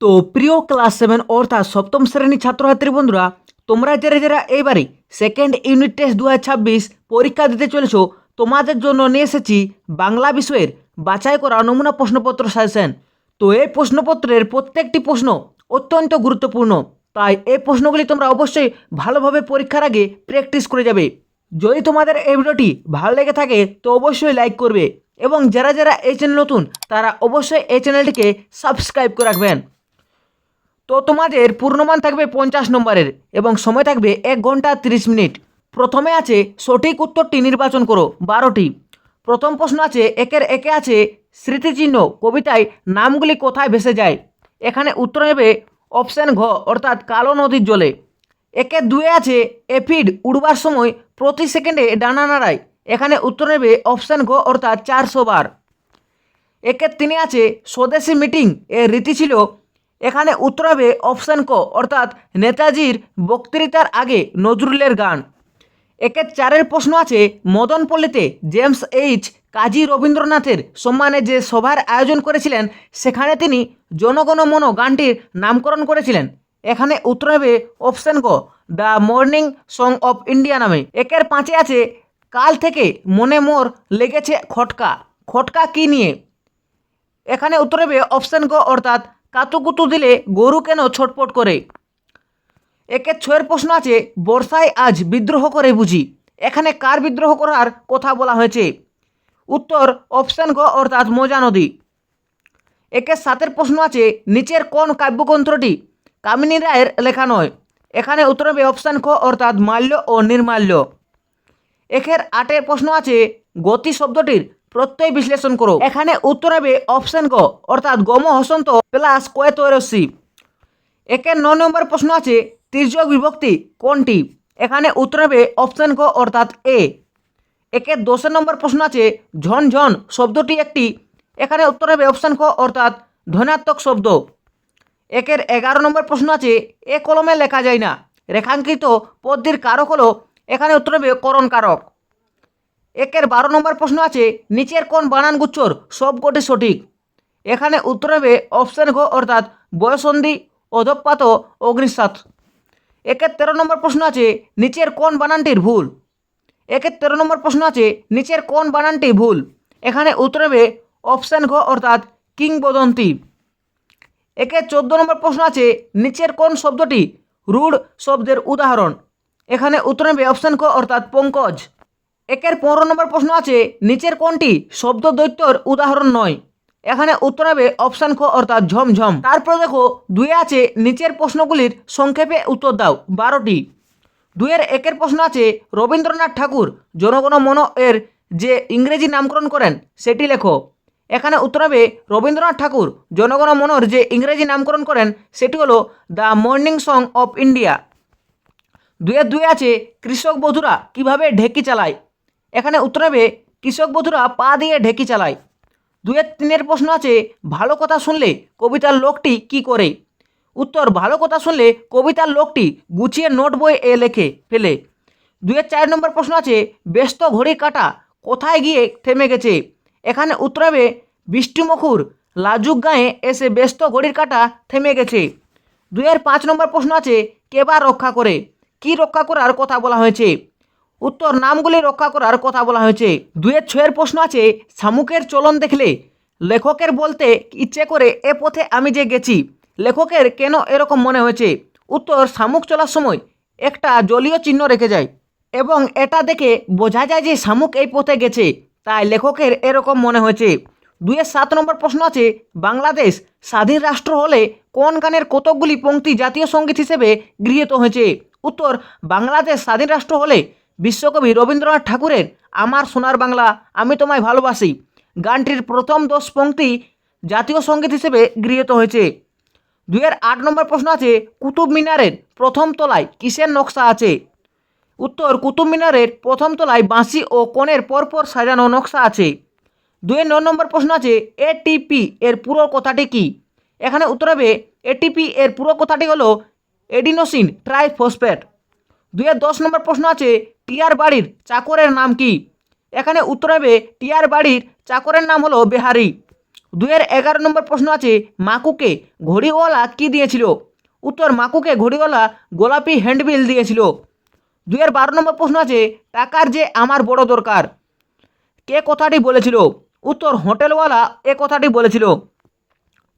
তো প্রিয় ক্লাস 7 অর্থাৎ সপ্তম শ্রেণীর ছাত্রছাত্রী বন্ধুরা, তোমরা যারা এবারে সেকেন্ড ইউনিট টেস্ট 2026 পরীক্ষা দিতে চলেছো, তোমাদের জন্য নিয়ে এসেছি বাংলা বিষয়ের বাছাই করা নমুনা প্রশ্নপত্র সাজেশন। তো এই প্রশ্নপত্রের প্রত্যেকটি প্রশ্ন অত্যন্ত গুরুত্বপূর্ণ, তাই এই প্রশ্নগুলি তোমরা অবশ্যই ভালোভাবে পরীক্ষার আগে প্র্যাকটিস করে যাবে। যদি তোমাদের এই ভিডিওটি ভালো লেগে থাকে তো অবশ্যই লাইক করবে, এবং যারা এই চ্যানেল নতুন তারা অবশ্যই এই চ্যানেলটিকে সাবস্ক্রাইব করে রাখবেন। তো তোমাদের পূর্ণমান থাকবে 50 নম্বরের এবং সময় থাকবে 1 ঘন্টা 30 মিনিট। প্রথমে আছে সঠিক উত্তরটি নির্বাচন করো 12টি। প্রথম প্রশ্ন আছে একে আছে স্মৃতিচিহ্ন কবিতায় নামগুলি কোথায় ভেসে যায়। এখানে উত্তর নেবে অপশান ঘ অর্থাৎ কালো নদীর জলে। একের 2 আছে এফিড উড়বার সময় প্রতি সেকেন্ডে ডানা নাড়ায়। এখানে উত্তর নেবে অপশান ঘ অর্থাৎ 400 বার। একের 3 আছে স্বদেশী মিটিং এর রীতি ছিল। এখানে উত্তর হবে অপশান ক অর্থাৎ নেতাজির বক্তৃতার আগে নজরুলের গান। একের 4 প্রশ্ন আছে মদনপল্লীতে জেমস এইচ কাজী রবীন্দ্রনাথের সম্মানে যে সভার আয়োজন করেছিলেন সেখানে তিনি জনগণমন গানটির নামকরণ করেছিলেন। এখানে উত্তর হবে অপশান ক the morning song of India নামে। একের 5 আছে কাল থেকে মনে মোর লেগেছে খটকা। খটকা কি নিয়ে? এখানে উত্তর হবে অপশান গ অর্থাৎ কাতুকুতু দিলে গরু কেন ছটপট করে। একের 6 প্রশ্ন আছে বর্ষায় আজ বিদ্রোহ করে বুঝি। এখানে কার বিদ্রোহ করার কথা বলা হয়েছে? উত্তর অপশান গ অর্থাৎ মজা নদী। একের 7 প্রশ্ন আছে নিচের কোন কাব্যগ্রন্থটি কামিনী রায়ের লেখা নয়। এখানে উত্তর হবে অপশান খ অর্থাৎ মাল্য ও নির্মাল্য। একের 8 প্রশ্ন আছে গতি শব্দটির প্রত্যয় বিশ্লেষণ করো। এখানে উত্তর হবে অপশান গ অর্থাৎ গম হসন্ত প্লাস কয়েতরসি। একের 9 নম্বর প্রশ্ন আছে তির্যক বিভক্তি কোনটি? এখানে উত্তর হবে অপশান গ অর্থাৎ এ। একের 10 নম্বর প্রশ্ন আছে ঝনঝন শব্দটি একটি। এখানে উত্তর হবে অপশান খ অর্থাৎ ধনাত্মক শব্দ। একের 11 নম্বর প্রশ্ন আছে এ কলমে লেখা যায় না রেখাঙ্কিত পদ্যের কারক হলো। এখানে উত্তর হবে করণ কারক। একের 12 নম্বর প্রশ্ন আছে নিচের কোন বানানগুচ্ছর সবকটি সঠিক। এখানে উত্তর হবে অপশান ঘ অর্থাৎ বয়সন্ধি অধঃপাত অগ্নিসাৎ। একের 13 নম্বর প্রশ্ন আছে নিচের কোন বানানটির ভুল। একের 13 নম্বর প্রশ্ন আছে নিচের কোন বানানটি ভুল। এখানে উত্তর হবে অপশান ঘ অর্থাৎ কিংবদন্তি। একের 14 নম্বর প্রশ্ন আছে নিচের কোন শব্দটি রূঢ় শব্দের উদাহরণ। এখানে উত্তর হবে অপশান ক অর্থাৎ পঙ্কজ। একের 15 নম্বর প্রশ্ন আছে নিচের কোনটি শব্দ দৈত্যর উদাহরণ নয়। এখানে উত্তর হবে অপশান খ অর্থাৎ ঝমঝম। তারপর দেখো 2 আছে নিচের প্রশ্নগুলির সংক্ষেপে উত্তর দাও 12টি। 2-এর 1-এর প্রশ্ন আছে রবীন্দ্রনাথ ঠাকুর জনগণমন এর যে ইংরেজি নামকরণ করেন সেটি লেখো। এখানে উত্তর হবে রবীন্দ্রনাথ ঠাকুর জনগণমনর যে ইংরেজি নামকরণ করেন সেটি হলো the morning song of India. 2-এর 2 আছে কৃষক বধূরা কীভাবে ঢেকি চালায়। এখানে উত্তর হবে কৃষক বধূরা পা দিয়ে ঢেকি চালায়। 2-এর 3-এর প্রশ্ন আছে ভালো কথা শুনলে কবিতার লোকটি কি করে। উত্তর ভালো কথা শুনলে কবিতার লোকটি গুছিয়ে নোট বই এ লেখে ফেলে। 2-এর 4 নম্বর প্রশ্ন আছে ব্যস্ত ঘড়ির কাঁটা কোথায় গিয়ে থেমে গেছে। এখানে উত্তর হবে বৃষ্টিমুখর লাজুক গায়ে এসে ব্যস্ত ঘড়ির কাঁটা থেমে গেছে। 2-এর 5 নম্বর প্রশ্ন আছে কে বা রক্ষা করে। কি রক্ষা করার কথা বলা হয়েছে। উত্তর নামগুলি রক্ষা করার কথা বলা হয়েছে। 2-এর 6-এর প্রশ্ন আছে শামুকের চলন দেখলে লেখকের বলতে ইচ্ছে করে এ পথে আমি যে গেছি। লেখকের কেন এরকম মনে হয়েছে। উত্তর শামুক চলার সময় একটা জলীয় চিহ্ন রেখে যায় এবং এটা দেখে বোঝা যায় যে শামুক এই পথে গেছে, তাই লেখকের এরকম মনে হয়েছে। 2-এর 7 নম্বর প্রশ্ন আছে বাংলাদেশ স্বাধীন রাষ্ট্র হলে কোন গানের কতকগুলি পংক্তি জাতীয় সঙ্গীত হিসেবে গৃহীত হয়েছে। উত্তর বাংলাদেশ স্বাধীন রাষ্ট্র হলে বিশ্বকবি রবীন্দ্রনাথ ঠাকুরের আমার সোনার বাংলা আমি তোমায় ভালোবাসি গানটির প্রথম 10 পংক্তি জাতীয় সঙ্গীত হিসেবে গৃহীত হয়েছে। 2-এর 8 নম্বর প্রশ্ন আছে কুতুব মিনারের প্রথম তলায় কিসের নকশা আছে। উত্তর কুতুব মিনারের প্রথম তলায় বাঁশি ও কোণের পরপর সাজানো নকশা আছে। 2-এর 9 নম্বর প্রশ্ন আছে এটিপি এর পুরো কথাটি কি। এখানে উত্তর হবে এটিপি এর পুরো কথাটি হলো এডিনোসিন ট্রাইফসফেট। 2-এর 10 নম্বর প্রশ্ন আছে টিয়ার বাড়ির চাকরের নাম কি। এখানে উত্তর হবে টিয়ার বাড়ির চাকরের নাম হলো বেহারি। দুয়ের 11 নম্বর প্রশ্ন আছে, মাকুকে ঘড়িওয়ালা কি দিয়েছিল? উত্তর, মাকুকে ঘড়িওয়ালা গোলাপি হ্যান্ডবিল দিয়েছিল। দুয়ের 12 নম্বর প্রশ্ন আছে, টাকার যে আমার বড় দরকার, কে কথাটি বলেছিল? উত্তর, হোটেলওয়ালা এ কথাটি বলেছিল।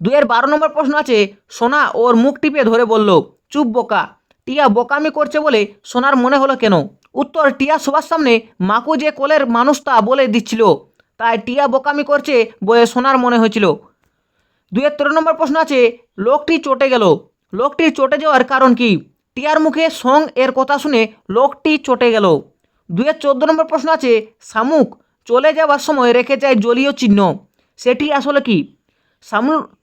দুয়ের 12 নম্বর প্রশ্ন আছে, সোনা ওর মুখ টিপে ধরে বলল, চুপ বোকা। টিয়া বোকামি করছে বলে সোনার মনে হলো কেন? উত্তর, টিয়া সবার সামনে মাকু যে কোলের মানুষ তা বলে দিচ্ছিল, তাই টিয়া বোকামি করছে বলে সোনার মনে হয়েছিল। দুয়ের 13 নম্বর প্রশ্ন আছে, লোকটি চটে গেল, লোকটির চটে যাওয়ার কারণ কি? টিয়ার মুখে সং এর কথা শুনে লোকটি চটে গেল। দুয়ের 14 নম্বর প্রশ্ন আছে, শামুক চলে যাওয়ার সময় রেখে যায় জলীয় চিহ্ন, সেটি আসলে কি?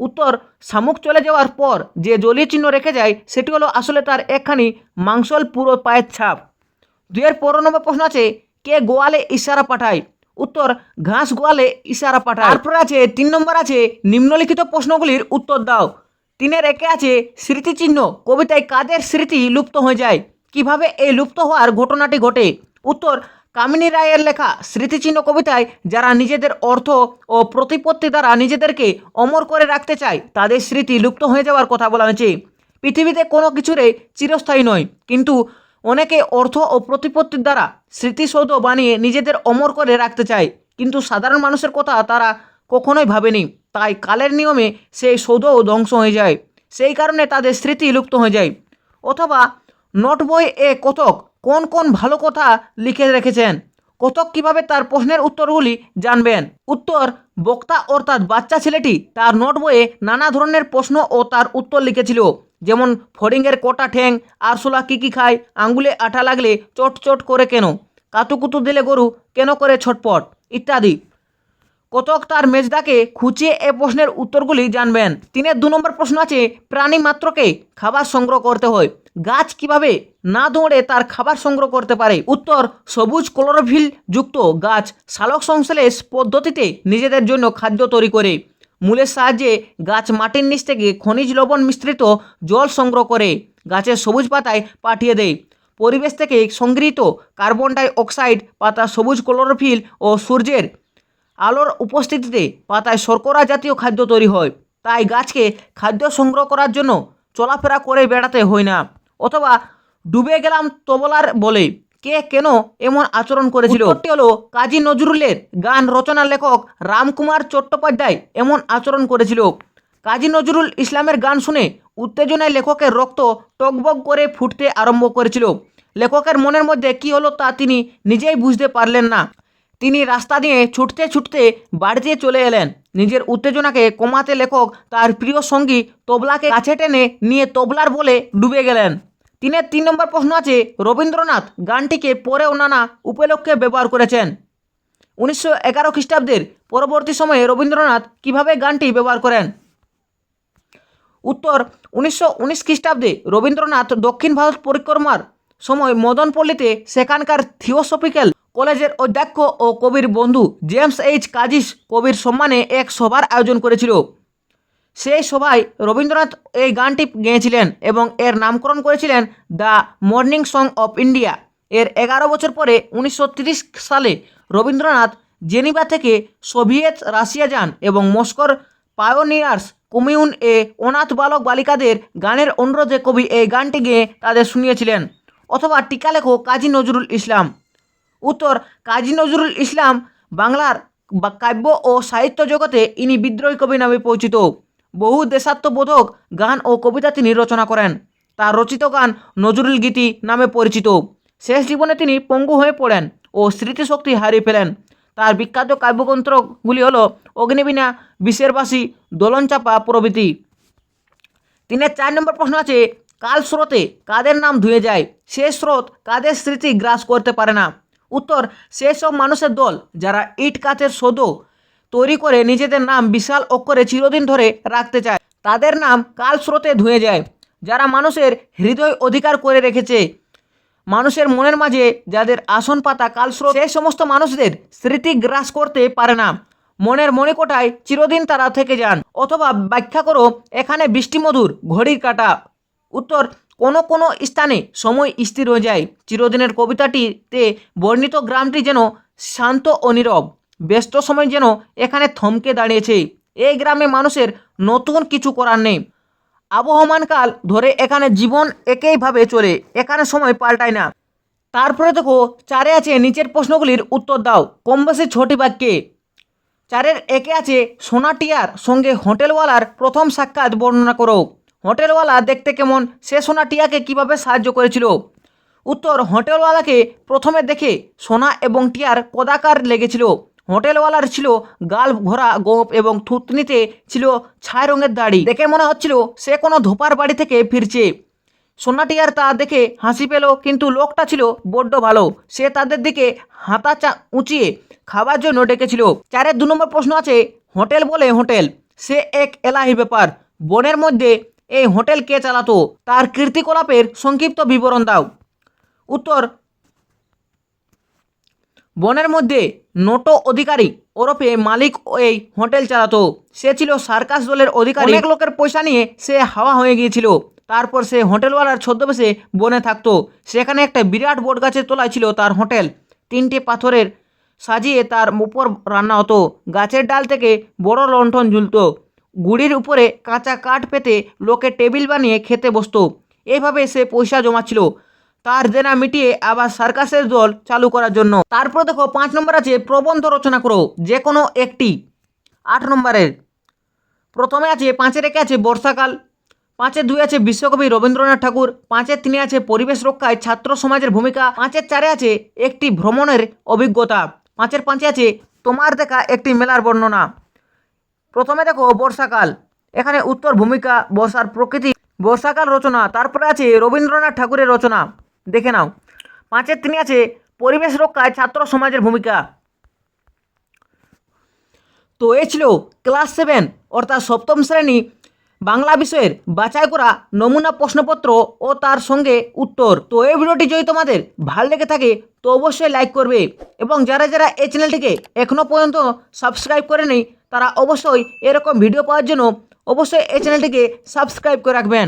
উত্তর, শামুক চলে যাওয়ার পর যে জলীয় চিহ্ন রেখে যায় সেটি হলো আসলে তার একখানি মাংসল পুরো পায়ের ছাপ। দুয়ের 15 নম্বর প্রশ্ন আছে, কে গোয়ালে ইশারা পাঠায়? উত্তর, ঘাস গোয়ালে ইশারা পাঠায়। তারপরে আছে 3 নম্বর আছে, নিম্নলিখিত প্রশ্নগুলির উত্তর দাও। 3-এর 1-এ আছে, স্মৃতিচিহ্ন কবিতায় কাদের স্মৃতি লুপ্ত হয়ে যায়? কিভাবে এই লুপ্ত হওয়ার ঘটনাটি ঘটে? উত্তর, কামিনী রায়ের লেখা স্মৃতিচিহ্ন কবিতায় যারা নিজেদের অর্থ ও প্রতিপত্তি দ্বারা নিজেদেরকে অমর করে রাখতে চায় তাদের স্মৃতি লুপ্ত হয়ে যাওয়ার কথা বলা হয়েছে। পৃথিবীতে কোনো কিছুরে চিরস্থায়ী নয়, কিন্তু অনেকে অর্থ ও প্রতিপত্তির দ্বারা স্মৃতিসৌধ বানিয়ে নিজেদের অমর করে রাখতে চায়, কিন্তু সাধারণ মানুষের কথা তারা কখনোই ভাবেনি, তাই কালের নিয়মে সেই সৌধও ধ্বংস হয়ে যায়, সেই কারণে তাদের স্মৃতি লুপ্ত হয়ে যায়। অথবা নোট বই এ কতক কোন কোন ভালো কথা লিখে রেখেছেন, কতক কিভাবে তার প্রশ্নের উত্তরগুলি জানবেন? উত্তর, বক্তা অর্থাৎ বাচ্চা ছেলেটি তার নোট বইয়ে নানা ধরনের প্রশ্ন ও তার উত্তর লিখেছিল, যেমন ফড়িংয়ের কটা ঠ্যাং, আরশোলা কী খায়, আঙ্গুলে আঠা লাগলে চট চট করে কেন, কাতুকুতু দিলে গরু কেন করে ছটপট, ইত্যাদি। কতক তার মেজদাকে খুঁচিয়ে এ প্রশ্নের উত্তরগুলি জানবেন। 3-এর 2 নম্বর প্রশ্ন আছে, প্রাণী মাত্রকে খাবার সংগ্রহ করতে হয়, গাছ কিভাবে না দৌড়ে তার খাবার সংগ্রহ করতে পারে? উত্তর, সবুজ ক্লোরোফিল যুক্ত গাছ সালোক সংশ্লেষ পদ্ধতিতে নিজেদের জন্য খাদ্য তৈরি করে। মূলের সাহায্যে গাছ মাটির নিচ থেকে খনিজ লবণ মিশ্রিত জল সংগ্রহ করে গাছের সবুজ পাতায় পাঠিয়ে দেয়। পরিবেশ থেকে সংগৃহীত কার্বন ডাই অক্সাইড, পাতা সবুজ ক্লোরোফিল ও সূর্যের আলোর উপস্থিতিতে পাতায় শর্করা জাতীয় খাদ্য তৈরি হয়, তাই গাছকে খাদ্য সংগ্রহ করার জন্য চলাফেরা করে বেড়াতে হয় না। অথবা ডুবে গেলাম তবলার বলে কে কেন এমন আচরণ করেছিল? উত্তরটি হলো, কাজী নজরুলের গান রচনার লেখক রামকুমার চট্টোপাধ্যায় এমন আচরণ করেছিল। কাজী নজরুল ইসলামের গান শুনে উত্তেজনায় লেখকের রক্ত টগবগ করে ফুটতে আরম্ভ করেছিল। লেখকের মনের মধ্যে কী হলো তা তিনি নিজেই বুঝতে পারলেন না। তিনি রাস্তা দিয়ে ছুটতে ছুটতে বাড়িতে চলে এলেন। নিজের উত্তেজনাকে কমাতে লেখক তার প্রিয় সঙ্গী তবলাকে কাছে টেনে নিয়ে তবলার বলে ডুবে গেলেন। 3-এর 3 নম্বর প্রশ্ন আছে, রবীন্দ্রনাথ গানটিকে পরেও নানা উপলক্ষে ব্যবহার করেছেন। 1911 খ্রিস্টাব্দের পরবর্তী সময়ে রবীন্দ্রনাথ কিভাবে গানটি ব্যবহার করেন? উত্তর, 1919 খ্রিস্টাব্দে রবীন্দ্রনাথ দক্ষিণ ভারত পরিক্রমার সময় মদনপল্লীতে সেখানকার থিওসফিক্যাল কলেজের অধ্যক্ষ ও কবির বন্ধু জেমস এইচ কাজিস কবির সম্মানে এক সভার আয়োজন করেছিল। সেই সভায় রবীন্দ্রনাথ এই গানটি গেয়েছিলেন এবং এর নামকরণ করেছিলেন the morning song of India. এর 11 বছর পরে 1930 সালে রবীন্দ্রনাথ জেনিভা থেকে সোভিয়েত রাশিয়া যান এবং মস্কোর পায়োনিয়ার্স কমিউন এ অনাথ বালক বালিকাদের গানের অনুরোধে কবি এই গানটি গেয়ে তাদের শুনিয়েছিলেন। অথবা টিকা লেখক কাজী নজরুল ইসলাম। উত্তর, কাজী নজরুল ইসলাম বাংলার কাব্য ও সাহিত্য জগতে ইনি বিদ্রোহী কবি নামে পরিচিত। বহু দেশাত্মবোধক গান ও কবিতা তিনি রচনা করেন। তার রচিত গান নজরুল গীতি নামে পরিচিত। শেষ জীবনে তিনি পঙ্গু হয়ে পড়েন ও স্মৃতিশক্তি হারিয়ে ফেলেন। তার বিখ্যাত কাব্যগ্রন্থগুলি হল অগ্নিবীণা, বিষের বাসি, দোলনচাপা প্রভৃতি। 3-এর 4 নম্বর প্রশ্ন আছে, কাল স্রোতে কাদের নাম ধুয়ে যায়, সে স্রোত কাদের স্মৃতি গ্রাস করতে পারে না? উত্তর, সেই সব মানুষের দল যারা ইট কাঠের সৌধ তৈরি করে নিজেদের নাম বিশাল অক্ষরে চিরদিন ধরে রাখতে চায়, তাদের নাম কাল স্রোতে ধুয়ে যায়। যারা মানুষের হৃদয় অধিকার করে রেখেছে, মানুষের মনের মাঝে যাদের আসন পাতা কালস্রোত, সেই সমস্ত মানুষদের স্মৃতি গ্রাস করতে পারে না, মনের মণিকোঠায় চিরদিন তারা থেকে যান। অথবা ব্যাখ্যা করো এখানে বৃষ্টিমধুর ঘড়ির কাঁটা। উত্তর, কোনো কোনো স্থানে সময় স্থির হয়ে যায়। চিরদিনের কবিতাটিতে বর্ণিত গ্রামটি যেন শান্ত ও নীরব, ব্যস্ত সময় যেন এখানে থমকে দাঁড়িয়েছে। এই গ্রামে মানুষের নতুন কিছু করার নেই। আবহমানকাল ধরে এখানে জীবন একইভাবে চলে, এখানে সময় পাল্টায় না। তারপরে দেখো 4 আছে নিচের প্রশ্নগুলির উত্তর দাও কম বেশি 6টি বাক্যে। 4 একে আছে সোনাটিয়ার সঙ্গে হোটেলওয়ালার প্রথম সাক্ষাৎ বর্ণনা করো। হোটেলওয়ালা দেখতে কেমন, সে সোনাটিয়াকে কিভাবে সাহায্য করেছিল। উত্তর, হোটেলওয়ালাকে প্রথমে দেখে সোনা এবং টিয়ার কদাকার লেগেছিল। হোটেলওয়ালার ছিল গাল ভরা গোঁফ এবং থুতনিতে ছিল ছাই রঙের দাড়ি। দেখে মনে হচ্ছিল সে কোনো ধোপার বাড়ি থেকে ফিরছে। সোনাটিয়ার তা দেখে হাসি পেল, কিন্তু লোকটা ছিল বড্ড ভালো। সে তাদের দিকে হাতা উঁচিয়ে খাবার জন্য ডেকেছিল। 4 2 নম্বর প্রশ্ন আছে হোটেল বলে হোটেল, সে এক এলাহি ব্যাপার। বনের মধ্যে এই হোটেল কে চালাতো, তার কীর্তিকলাপের সংক্ষিপ্ত বিবরণ দাও। উত্তর, বনের মধ্যে নোটো অধিকারী ওরফে মালিক এই হোটেল চালাতো। সে ছিল সার্কাস দলের অধিকারী। অনেক লোকের পয়সা নিয়ে সে হাওয়া হয়ে গিয়েছিল। তারপর সে হোটেলওয়ালার ছদ্মবেশে বনে থাকতো। সেখানে একটা বিরাট বট গাছের তলায় ছিল তার হোটেল। 3টে পাথরের সাজিয়ে তার উপর রান্না হতো। গাছের ডাল থেকে বড় লণ্ঠন ঝুলতো। গুড়ির উপরে কাঁচা কাঠ পেতে লোকে টেবিল বানিয়ে খেতে বসতো। এইভাবে সে পয়সা জমাচ্ছিল তার দেনা মিটিয়ে আবার সার্কাসের দল চালু করার জন্য। তারপর দেখো 5 নম্বর আছে প্রবন্ধ রচনা করো যে কোনো একটি। 8 নম্বরের প্রথমে আছে 5 একে আছে বর্ষাকাল, 5 2 আছে বিশ্বকবি রবীন্দ্রনাথ ঠাকুর, 5 3 আছে পরিবেশ রক্ষায় ছাত্র সমাজের ভূমিকা, 5 4 আছে একটি ভ্রমণের অভিজ্ঞতা, 5 5 আছে তোমার দেখা একটি মেলার বর্ণনা। প্রথমে দেখো বর্ষাকাল, এখানে উত্তর ভূমিকা, বর্ষার প্রকৃতি, বর্ষাকাল রচনা। তারপরে আছে রবীন্দ্রনাথ ঠাকুরের রচনা, দেখে নাও। 5 3 আছে পরিবেশ রক্ষায় ছাত্র সমাজের ভূমিকা। তো এ ছিল ক্লাস 7 অর্থাৎ সপ্তম শ্রেণী বাংলা বিষয়ের বাছাই করা নমুনা প্রশ্নপত্র ও তার সঙ্গে উত্তর। তো এই ভিডিওটি যদি তোমাদের ভালো লেগে থাকে তো অবশ্যই লাইক করবে, এবং যারা যারা এই চ্যানেলটিকে এখনও পর্যন্ত সাবস্ক্রাইব করেনি তারা অবশ্যই এরকম ভিডিও পাওয়ার জন্য অবশ্যই এই চ্যানেলটিকে সাবস্ক্রাইব করে রাখবেন।